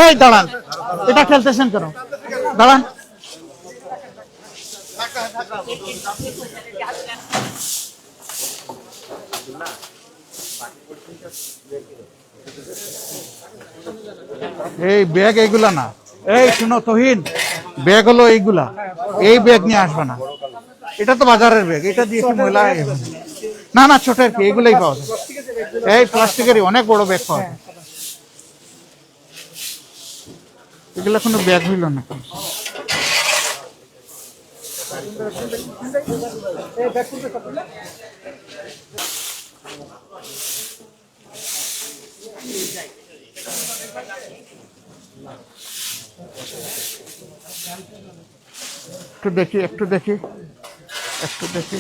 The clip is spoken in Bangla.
এই দাঁড়ান, এটা খেলতেছেন কেন? দাঁড়ান। এই ব্যাগ এইগুলা না। এই শুনো তহিন, ব্যাগ হলো এইগুলা, এই ব্যাগ নিয়ে আসবে না। এটা তো বাজারের ব্যাগ, এটা দিয়ে কি ময়লা? না না, ছোট আর কি, এইগুলাই পাওয়া যায়। এই প্লাস্টিকেরই অনেক বড় ব্যাগ পাওয়া যায়। এগুলা কোনো ব্যাগ হইল না। একটু দেখি, একটু দেখি, একটু দেখি।